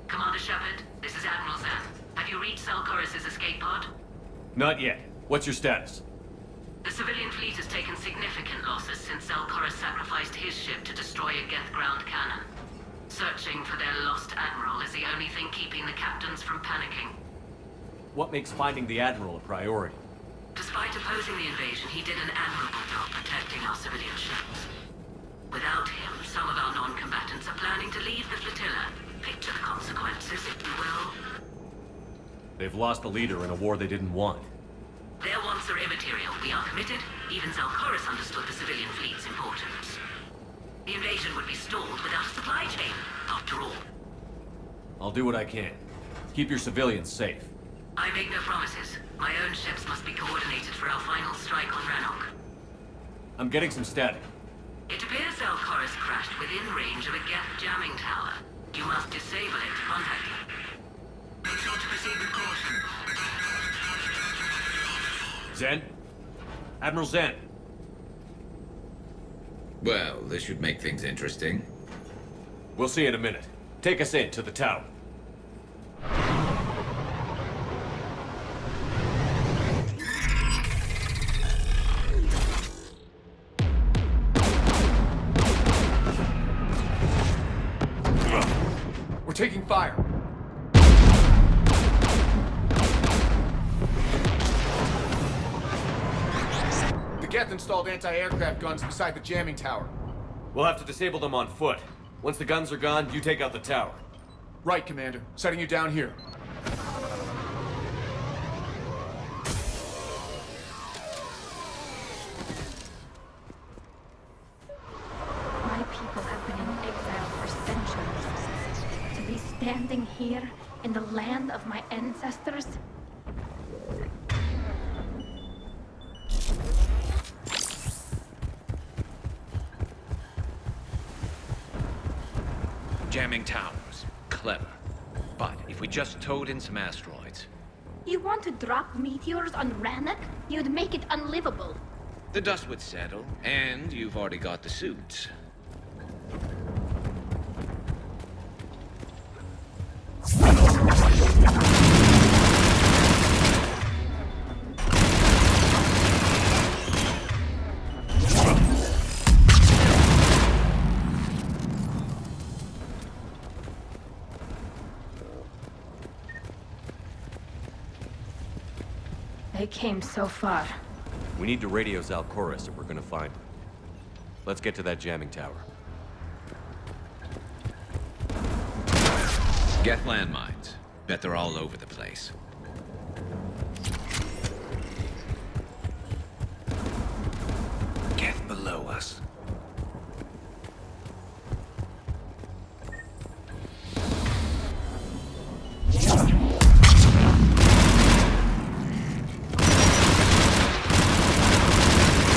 Commander Shepard, this is Admiral Zan. Have you reached Koris' escape pod? Not yet. What's your status? The civilian fleet has taken significant losses since Koris sacrificed his ship to destroy a Geth ground cannon. Searching for their lost admiral is the only thing keeping the captains from panicking. What makes finding the Admiral a priority? Despite opposing the invasion, he did an admirable job protecting our civilian ships. Without him, some of our non-combatants are planning to leave the flotilla. Picture the consequences, if you will. They've lost a leader in a war they didn't want. Their wants are immaterial. We are committed. Even Koris understood the civilian fleet's importance. The invasion would be stalled without a supply chain, after all. I'll do what I can. Keep your civilians safe. I make no promises. My own ships must be coordinated for our final strike on Rannoch. I'm getting some static. It appears Koris crashed within range of a Geth jamming tower. You must disable it to contact him. Make sure to proceed with caution. Zen? Admiral Zen. Well, this should make things interesting. We'll see in a minute. Take us in to the tower. We're taking fire. The Geth installed anti-aircraft guns beside the jamming tower. We'll have to disable them on foot. Once the guns are gone, you take out the tower. Right, Commander. Setting you down here. My people have been in exile for centuries. To be standing here in the land of my ancestors? Jamming towers. Clever. But if we just towed in some asteroids... You want to drop meteors on Rannoch? You'd make it unlivable. The dust would settle, and you've already got the suits. They came so far. We need to radio Koris if we're gonna find him. Let's get to that jamming tower. Geth landmines. Bet they're all over the place. Geth below us.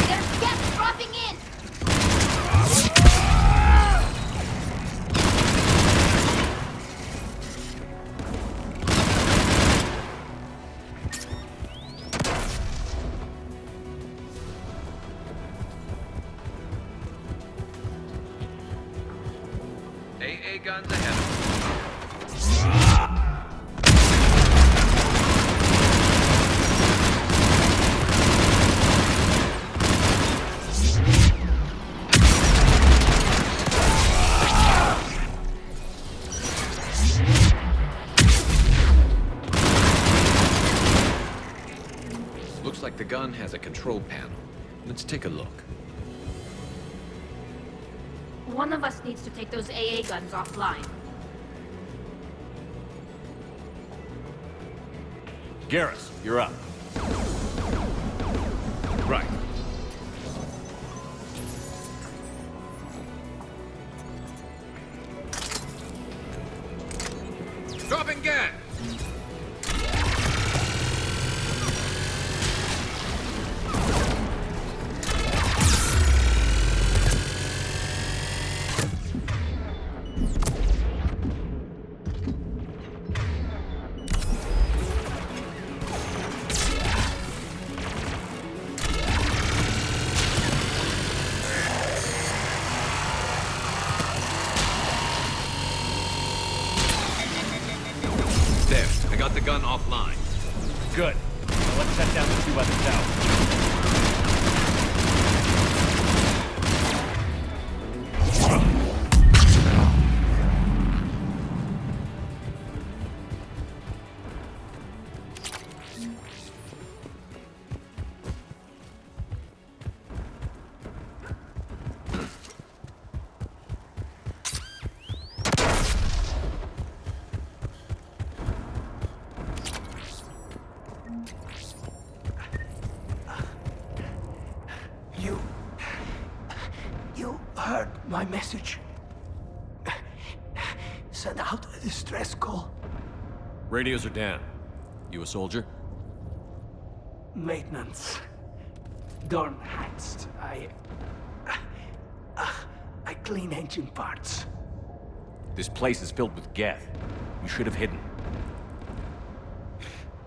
There's Geth dropping in! AA guns ahead of us. Looks like the gun has a control panel. Let's take a look. One of us needs to take those AA guns offline. Garrus, you're up. Right. Dropping gas! There, I got the gun offline. Good. Now let's set down the two by the tower. You heard my message. Send out a distress call. Radios are down. You a soldier? Maintenance. Dorn hatched. I clean engine parts. This place is filled with Geth. You should have hidden.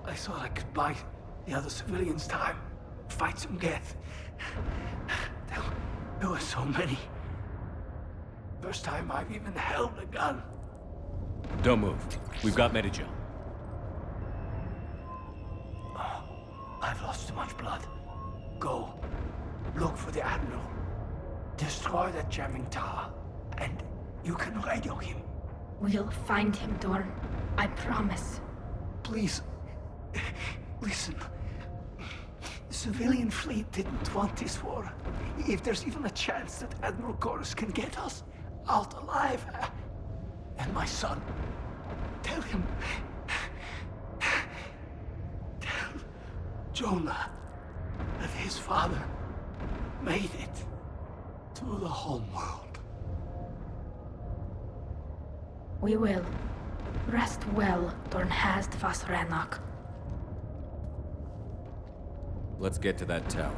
I thought I could buy the other civilians time. Fight some Geth. There were so many. First time I've even held a gun. Don't move. We've got Medigel. I've lost too much blood. Go. Look for the Admiral. Destroy that jamming tower. And you can radio him. We'll find him, Dorn. I promise. Please. Listen. The civilian fleet didn't want this war. If there's even a chance that Admiral Koris can get us out alive. And my son. Tell him. Tell Jonah that his father made it to the home world. We will. Rest well, Dorn Hast Vasrenok. Let's get to that tower.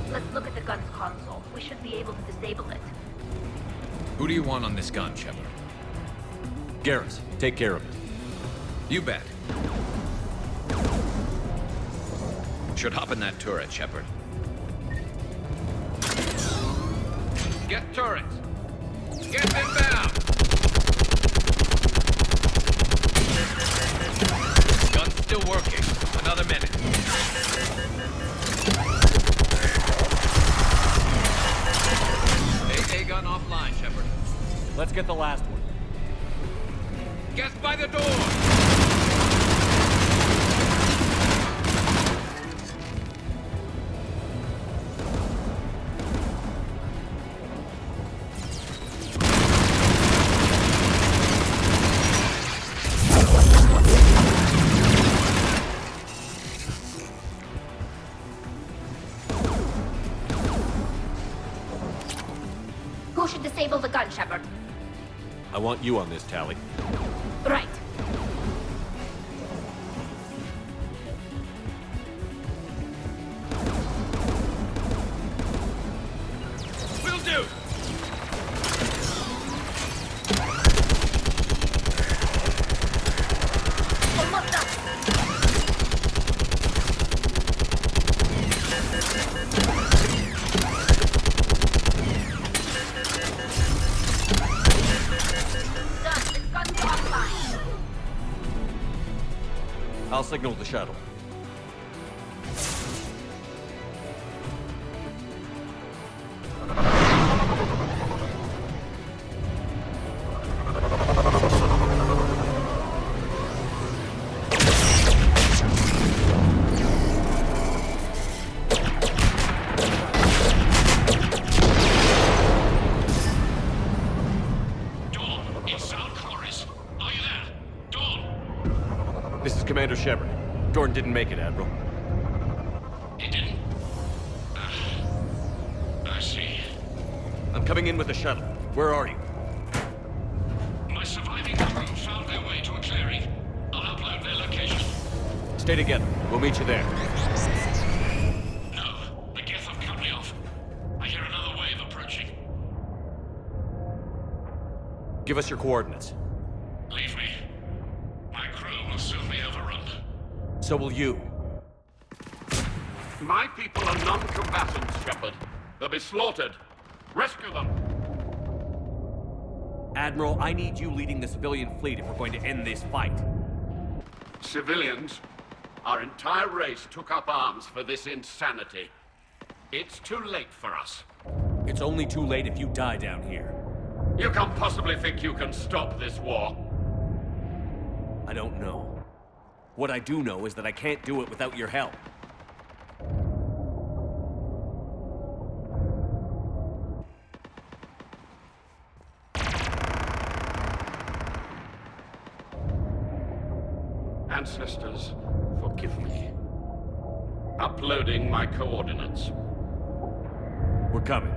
Let's look at the gun's console. We should be able to disable it. Who do you want on this gun, Shepard? Garrus, take care of it. You bet. Should hop in that turret, Shepard. Get turrets! Get inbound! Gun's still working. Another minute. AA gun offline, Shepard. Let's get the last one. Guess by the door! Who should disable the gun, Shepard? I want you on this, Tally. Right. Will do! Almost done. signal the shuttle. This is Commander Shepard. Jordan didn't make it, Admiral. He didn't? I see. I'm coming in with the shuttle. Where are you? My surviving crew found their way to a clearing. I'll upload their location. Stay together. We'll meet you there. No, the Geth have cut me off. I hear another wave approaching. Give us your coordinates. Leave me. My crew will soon be overrun. So will you. My people are non-combatants, Shepard. They'll be slaughtered. Rescue them! Admiral, I need you leading the civilian fleet if we're going to end this fight. Civilians, our entire race took up arms for this insanity. It's too late for us. It's only too late if you die down here. You can't possibly think you can stop this war. I don't know. What I do know is that I can't do it without your help. Ancestors, forgive me. Uploading my coordinates. We're coming.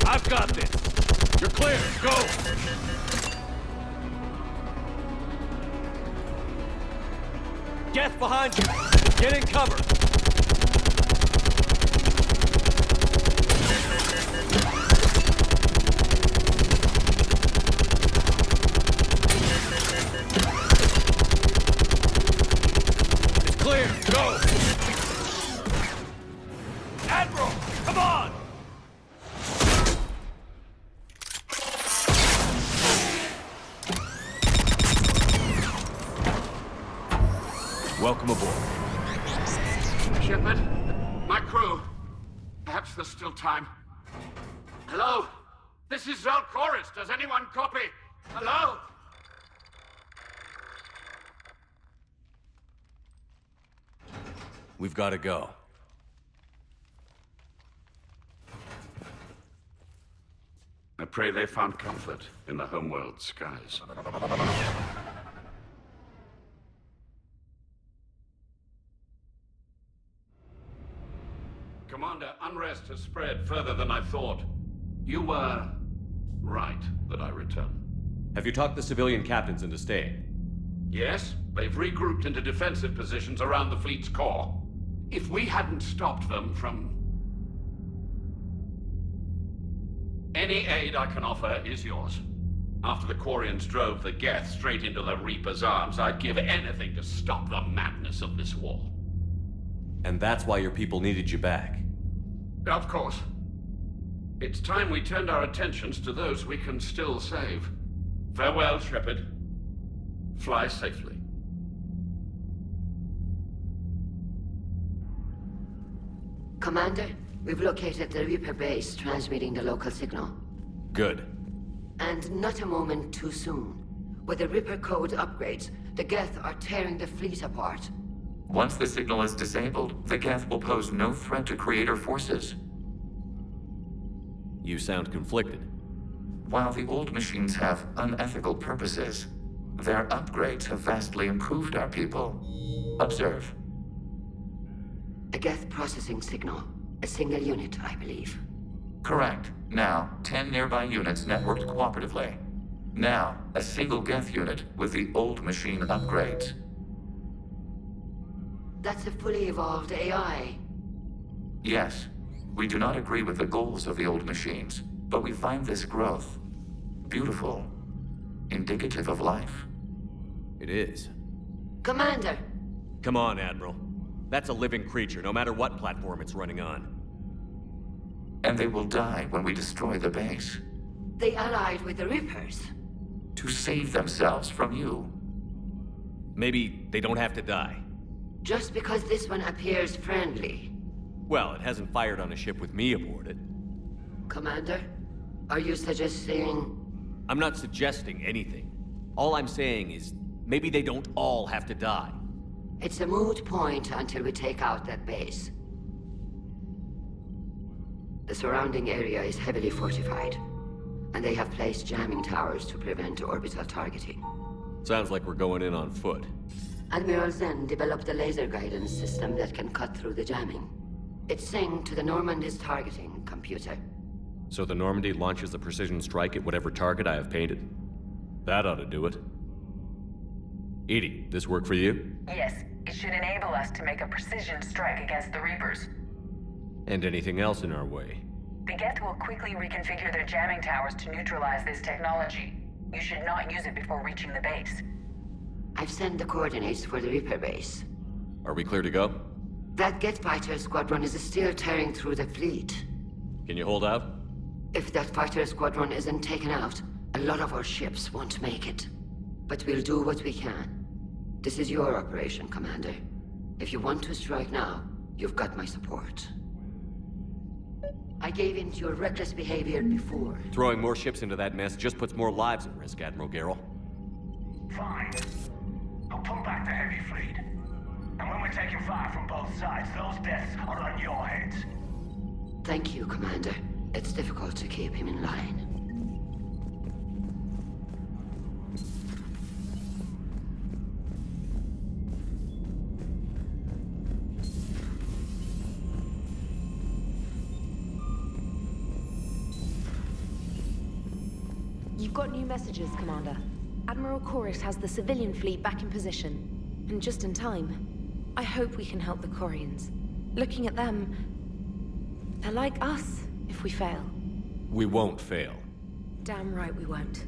I've got this. You're clear. Go. Geth behind you. Get in cover. It's clear. Go. Admiral, come on. Welcome aboard. Shepard, my crew. Perhaps there's still time. Hello? This is Koris. Does anyone copy? Hello? We've got to go. I pray they found comfort in the homeworld skies. Commander, unrest has spread further than I thought. You were right that I return. Have you talked the civilian captains into staying? Yes, they've regrouped into defensive positions around the fleet's core. If we hadn't stopped them from... Any aid I can offer is yours. After the Quarians drove the Geth straight into the Reaper's arms, I'd give anything to stop the madness of this war. And that's why your people needed you back. Of course. It's time we turned our attentions to those we can still save. Farewell, Shepard. Fly safely. Commander, we've located the Reaper base transmitting the local signal. Good. And not a moment too soon. With the Reaper code upgrades, the Geth are tearing the fleet apart. Once the signal is disabled, the Geth will pose no threat to Creator forces. You sound conflicted. While the old machines have unethical purposes, their upgrades have vastly improved our people. Observe. A Geth processing signal. A single unit, I believe. Correct. Now, 10 nearby units networked cooperatively. Now, a single Geth unit with the old machine upgrades. That's a fully evolved AI. Yes, we do not agree with the goals of the old machines, but we find this growth beautiful, indicative of life. It is. Commander! Come on, Admiral. That's a living creature, no matter what platform it's running on. And they will die when we destroy the base. They allied with the Reapers. To save themselves from you. Maybe they don't have to die. Just because this one appears friendly. Well, it hasn't fired on a ship with me aboard it. Commander, are you suggesting... I'm not suggesting anything. All I'm saying is, maybe they don't all have to die. It's a moot point until we take out that base. The surrounding area is heavily fortified, and they have placed jamming towers to prevent orbital targeting. Sounds like we're going in on foot. Admiral Zen developed a laser guidance system that can cut through the jamming. It's synced to the Normandy's targeting computer. So the Normandy launches a precision strike at whatever target I have painted? That ought to do it. Edie, this work for you? Yes, it should enable us to make a precision strike against the Reapers. And anything else in our way? The Geth will quickly reconfigure their jamming towers to neutralize this technology. You should not use it before reaching the base. I've sent the coordinates for the Reaper base. Are we clear to go? That Geth fighter squadron is still tearing through the fleet. Can you hold out? If that fighter squadron isn't taken out, a lot of our ships won't make it. But we'll do what we can. This is your operation, Commander. If you want to strike now, you've got my support. I gave in to your reckless behavior before. Throwing more ships into that mess just puts more lives at risk, Admiral Garrel. Fine. I'll pull back the heavy fleet. And when we're taking fire from both sides, those deaths are on your heads. Thank you, Commander. It's difficult to keep him in line. You've got new messages, Commander. Admiral Koris has the civilian fleet back in position. And just in time. I hope we can help the Quarians. Looking at them... they're like us, if we fail. We won't fail. Damn right we won't.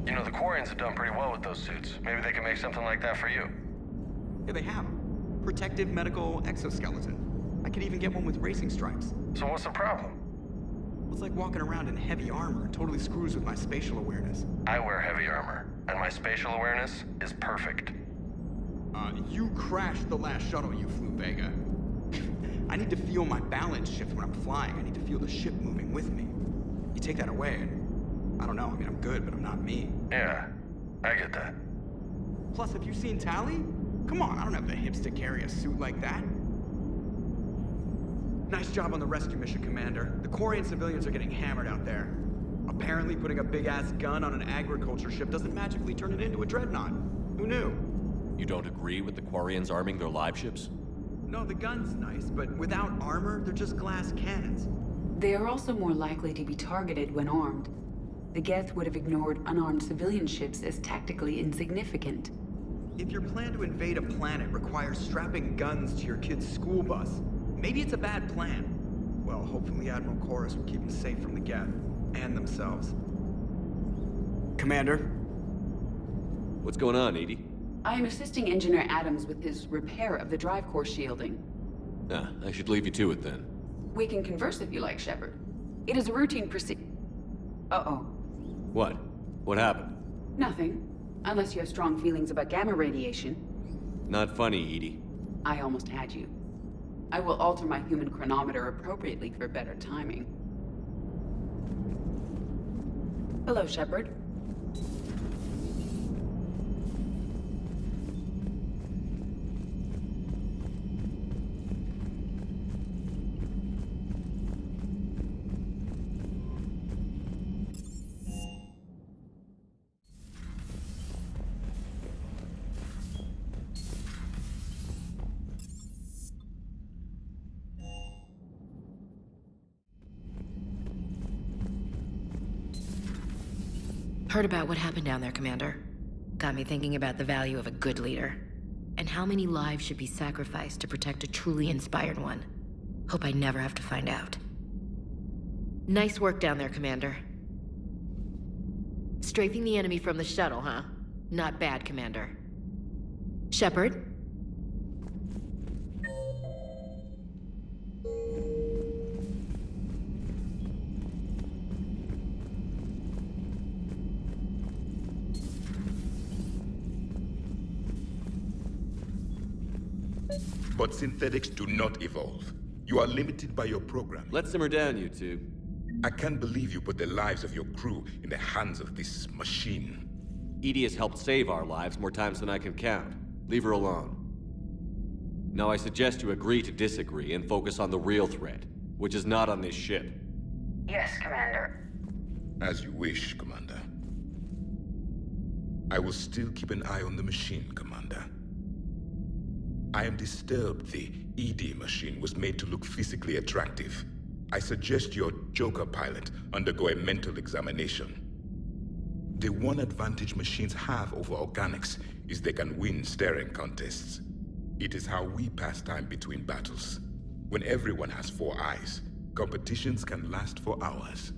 You know, the Quarians have done pretty well with those suits. Maybe they can make something like that for you. Yeah, they have. Protective medical exoskeleton. I could even get one with racing stripes. So what's the problem? It's like walking around in heavy armor. It totally screws with my spatial awareness. I wear heavy armor, and my spatial awareness is perfect. You crashed the last shuttle you flew, Vega. I need to feel my balance shift when I'm flying. I need to feel the ship moving with me. You take that away, and I don't know. I mean, I'm good, but I'm not me. Yeah, I get that. Plus, have you seen Tally? Come on, I don't have the hips to carry a suit like that. Nice job on the rescue mission, Commander. The Quarian civilians are getting hammered out there. Apparently, putting a big-ass gun on an agriculture ship doesn't magically turn it into a dreadnought. Who knew? You don't agree with the Quarians arming their live ships? No, the gun's nice, but without armor, they're just glass cannons. They are also more likely to be targeted when armed. The Geth would have ignored unarmed civilian ships as tactically insignificant. If your plan to invade a planet requires strapping guns to your kid's school bus, maybe it's a bad plan. Well, hopefully Admiral Koris will keep them safe from the Geth and themselves. Commander? What's going on, Edie? I am assisting Engineer Adams with his repair of the drive core shielding. Ah, I should leave you to it then. We can converse if you like, Shepard. It is a routine Uh-oh. What? What happened? Nothing. Unless you have strong feelings about gamma radiation. Not funny, Edie. I almost had you. I will alter my human chronometer appropriately for better timing. Hello, Shepard. Heard about what happened down there, Commander. Got me thinking about the value of a good leader. And how many lives should be sacrificed to protect a truly inspired one. Hope I never have to find out. Nice work down there, Commander. Strafing the enemy from the shuttle, huh? Not bad, Commander. Shepard? But synthetics do not evolve. You are limited by your program. Let's simmer down, you two. I can't believe you put the lives of your crew in the hands of this machine. Edie has helped save our lives more times than I can count. Leave her alone. Now I suggest you agree to disagree and focus on the real threat, which is not on this ship. Yes, Commander. As you wish, Commander. I will still keep an eye on the machine, Commander. I am disturbed the ED machine was made to look physically attractive. I suggest your Joker pilot undergo a mental examination. The one advantage machines have over organics is they can win staring contests. It is how we pass time between battles. When everyone has 4 eyes, competitions can last for hours.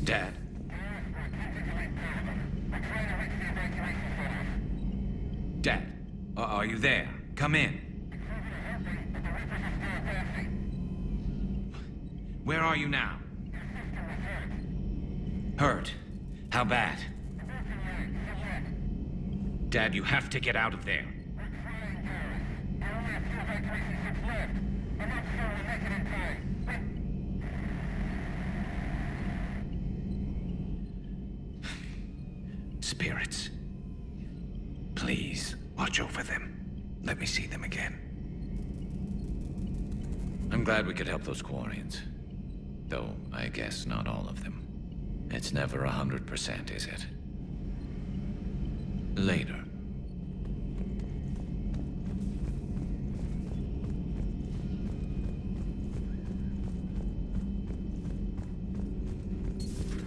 Dad? Dad, are you there? Come in. Where are you now? Hurt? How bad? Dad, you have to get out of there. Spirits. Please, watch over them. Let me see them again. I'm glad we could help those Quarians. Though, I guess not all of them. It's never 100%, is it? Later.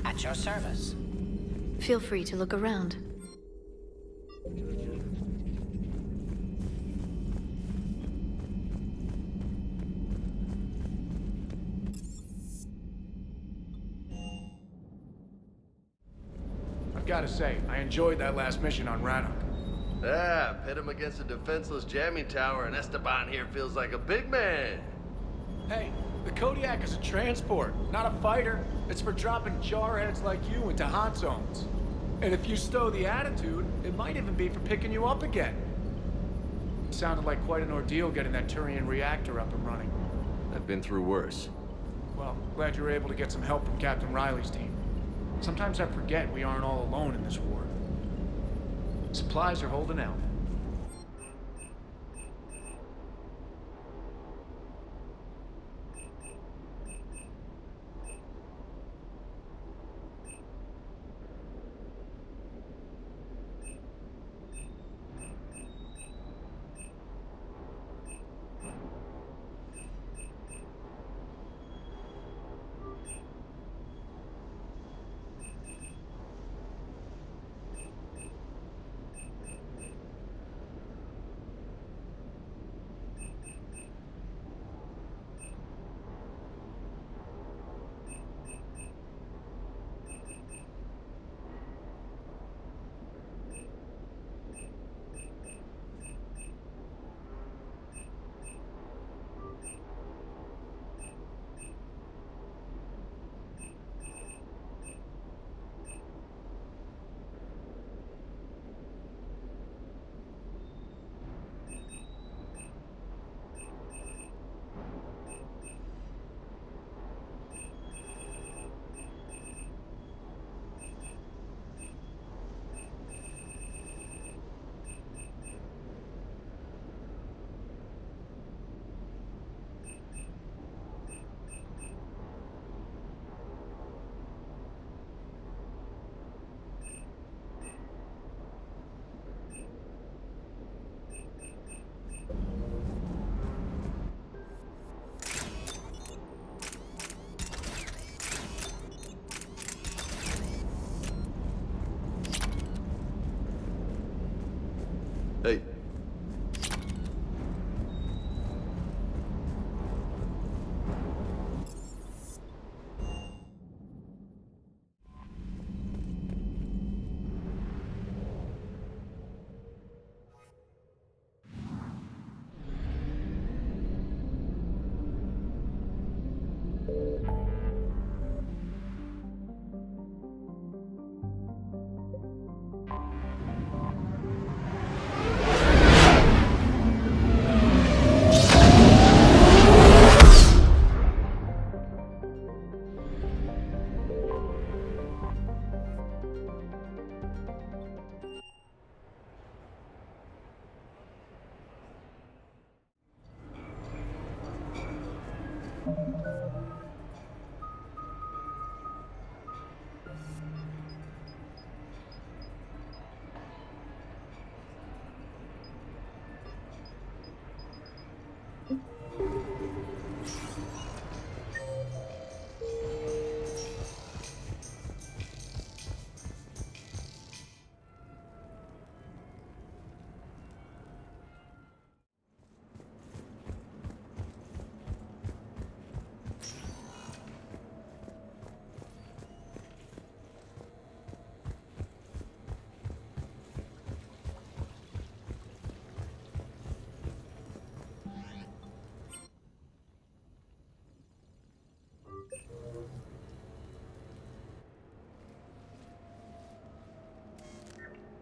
At your service. Feel free to look around. I've gotta say, I enjoyed that last mission on Rannoch. Yeah, pit him against a defenseless jamming tower, and Esteban here feels like a big man. Hey, the Kodiak is a transport, not a fighter. It's for dropping jarheads like you into hot zones. And if you stow the attitude, it might even be for picking you up again. It sounded like quite an ordeal getting that Turian reactor up and running. I've been through worse. Well, glad you were able to get some help from Captain Riley's team. Sometimes I forget we aren't all alone in this war. Supplies are holding out. Hey.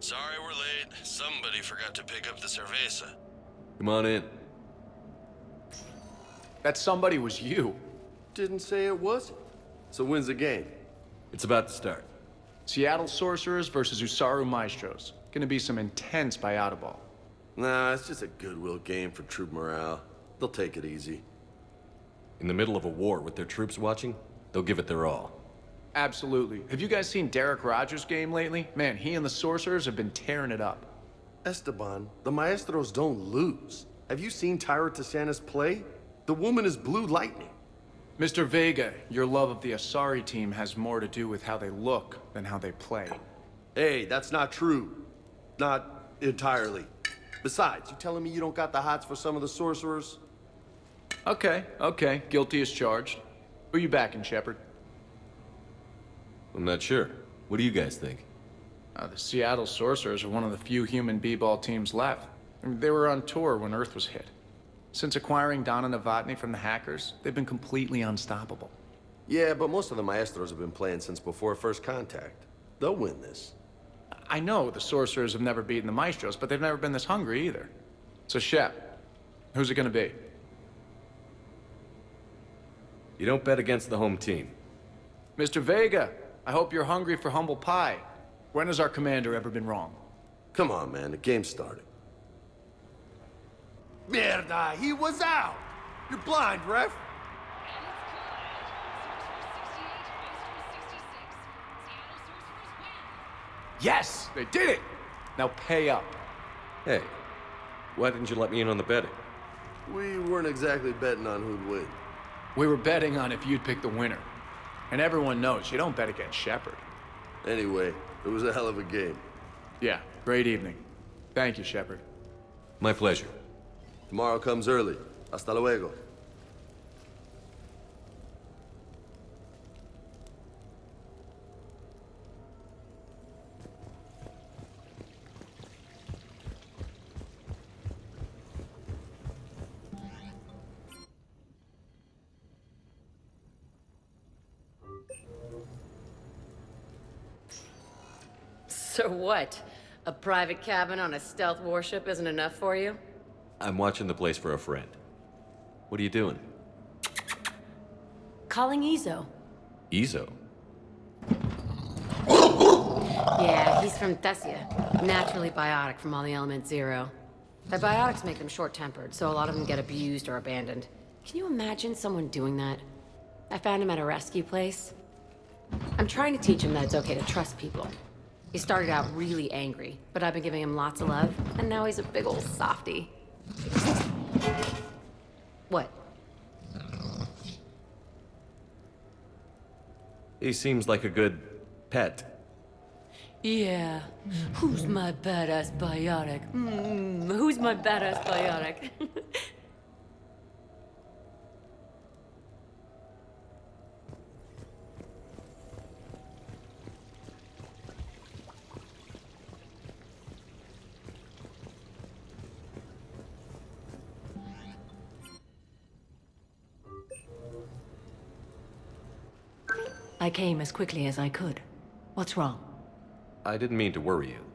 Sorry we're late. Somebody forgot to pick up the cerveza. Come on in. That somebody was you. Didn't say it wasn't. So when's the game? It's about to start. Seattle Sorcerers versus Usaru Maestros. Gonna be some intense ball. Nah, it's just a goodwill game for troop morale. They'll take it easy. In the middle of a war with their troops watching, they'll give it their all. Absolutely. Have you guys seen Derek Rogers' game lately? Man, he and the Sorcerers have been tearing it up. Esteban, the Maestros don't lose. Have you seen Tyra Tisanis play? The woman is blue lightning. Mr. Vega, your love of the Asari team has more to do with how they look than how they play. Hey, that's not true. Not entirely. Besides, you telling me you don't got the hots for some of the Sorcerers? Okay. Guilty as charged. Who you backing, Shepard? I'm not sure. What do you guys think? The Seattle Sorcerers are one of the few human b-ball teams left. I mean, they were on tour when Earth was hit. Since acquiring Donna Novotny from the hackers, they've been completely unstoppable. Yeah, but most of the Maestros have been playing since before first contact. They'll win this. I know the Sorcerers have never beaten the Maestros, but they've never been this hungry either. So, Shep, who's it gonna be? You don't bet against the home team. Mr. Vega, I hope you're hungry for humble pie. When has our commander ever been wrong? Come on, man, the game's starting. Mierda, he was out! You're blind, ref! Yes! They did it! Now pay up. Hey, why didn't you let me in on the betting? We weren't exactly betting on who'd win. We were betting on if you'd pick the winner. And everyone knows you don't bet against Shepard. Anyway, it was a hell of a game. Yeah, great evening. Thank you, Shepard. My pleasure. Tomorrow comes early. Hasta luego. So what? A private cabin on a stealth warship isn't enough for you? I'm watching the place for a friend. What are you doing? Calling Izo. Izo? Yeah, he's from Thessia. Naturally biotic from all the element zero. The biotics make them short-tempered, so a lot of them get abused or abandoned. Can you imagine someone doing that? I found him at a rescue place. I'm trying to teach him that it's okay to trust people. He started out really angry, but I've been giving him lots of love, and now he's a big old softie. What? He seems like a good pet. Yeah. Who's my badass biotic? Who's my badass biotic? I came as quickly as I could. What's wrong? I didn't mean to worry you.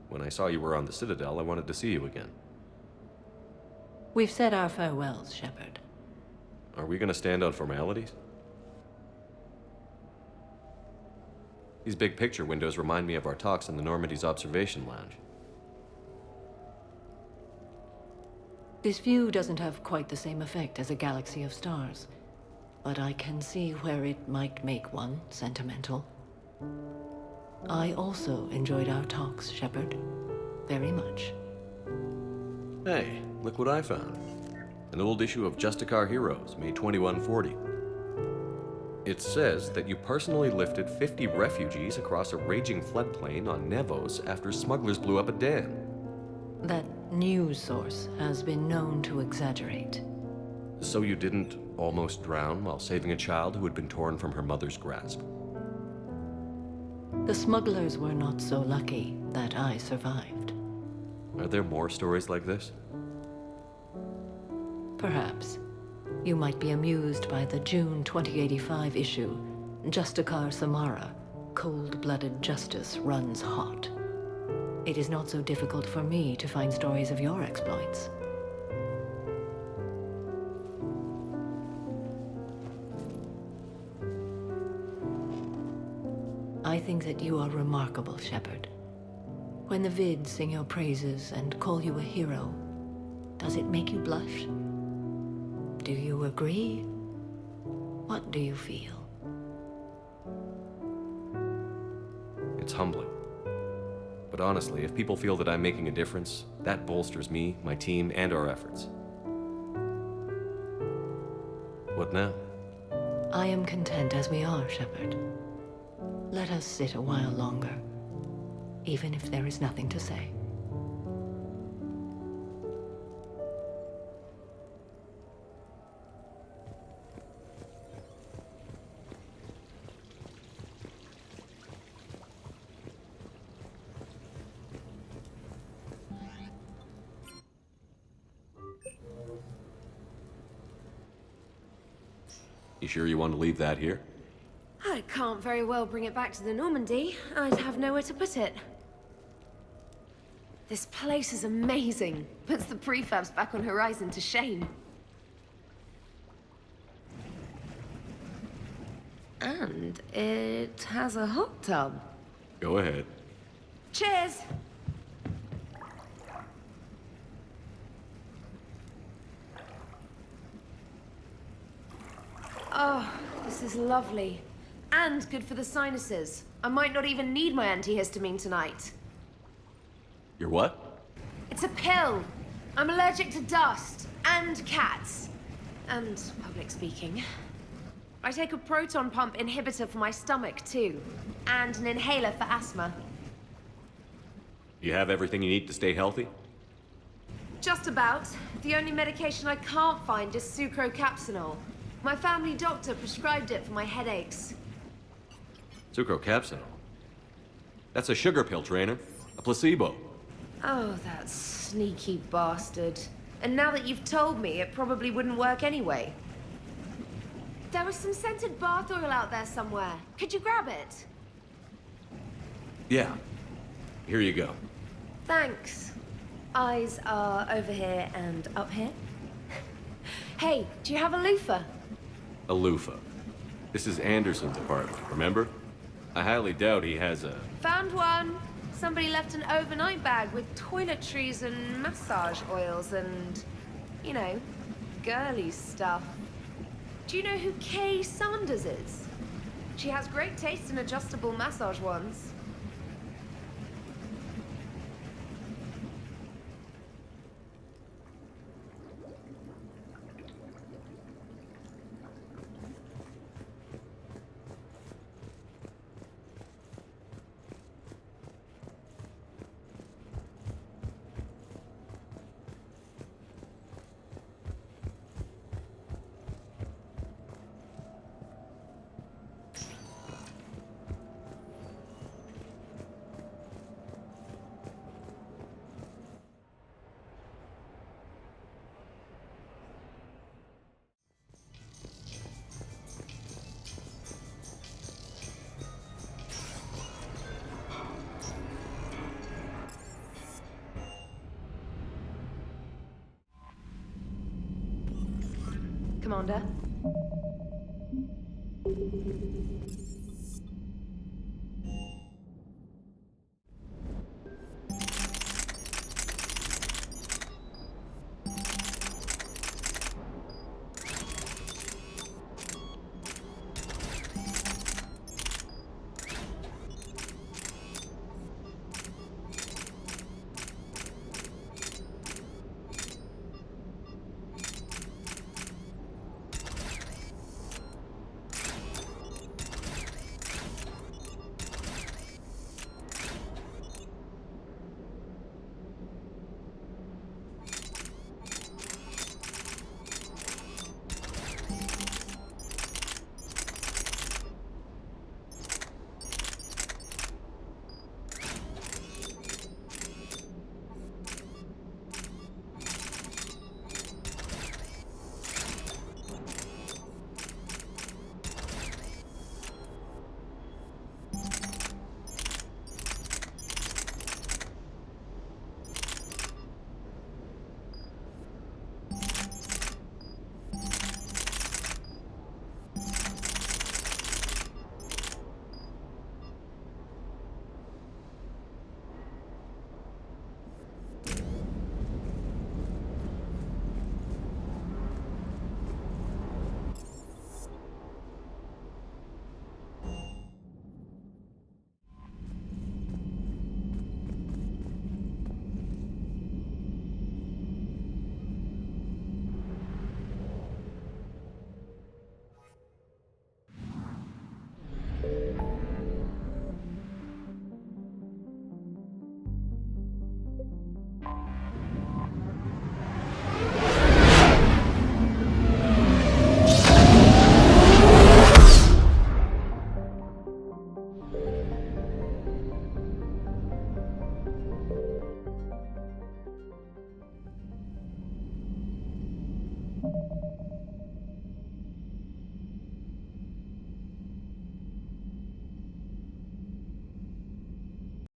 When I saw you were on the Citadel, I wanted to see you again. We've said our farewells, Shepard. Are we gonna stand on formalities? These big picture windows remind me of our talks in the Normandy's observation lounge. This view doesn't have quite the same effect as a galaxy of stars, but I can see where it might make one sentimental. I also enjoyed our talks, Shepard. Very much. Hey, look what I found. An old issue of Justicar Heroes, May 2140. It says that you personally lifted 50 refugees across a raging floodplain on Nevos after smugglers blew up a dam. That news source has been known to exaggerate. So you didn't almost drown while saving a child who had been torn from her mother's grasp? The smugglers were not so lucky that I survived. Are there more stories like this? Perhaps. You might be amused by the June 2085 issue, Justicar Samara, Cold-Blooded Justice Runs Hot. It is not so difficult for me to find stories of your exploits. I think that you are remarkable, Shepard. When the vids sing your praises and call you a hero, does it make you blush? Do you agree? What do you feel? It's humbling. But honestly, if people feel that I'm making a difference, that bolsters me, my team, and our efforts. What now? I am content as we are, Shepard. Let us sit a while longer, even if there is nothing to say. You sure you want to leave that here? I can't very well bring it back to the Normandy. I'd have nowhere to put it. This place is amazing. Puts the prefabs back on Horizon to shame. And it has a hot tub. Go ahead. Cheers! Oh, this is lovely. And good for the sinuses. I might not even need my antihistamine tonight. You're what? It's a pill. I'm allergic to dust, and cats, and public speaking. I take a proton pump inhibitor for my stomach, too, and an inhaler for asthma. You have everything you need to stay healthy? Just about. The only medication I can't find is sucrocapsinol. My family doctor prescribed it for my headaches. Sucrocapsinol? That's a sugar pill, Trainer. A placebo. Oh, that sneaky bastard. And now that you've told me, it probably wouldn't work anyway. There was some scented bath oil out there somewhere. Could you grab it? Yeah. Here you go. Thanks. Eyes are over here and up here. Hey, do you have a loofah? A loofah. This is Anderson's apartment, remember? I highly doubt he has a... Found one. Somebody left an overnight bag with toiletries and massage oils and, you know, girly stuff. Do you know who Kay Sanders is? She has great taste in adjustable massage ones. Commander?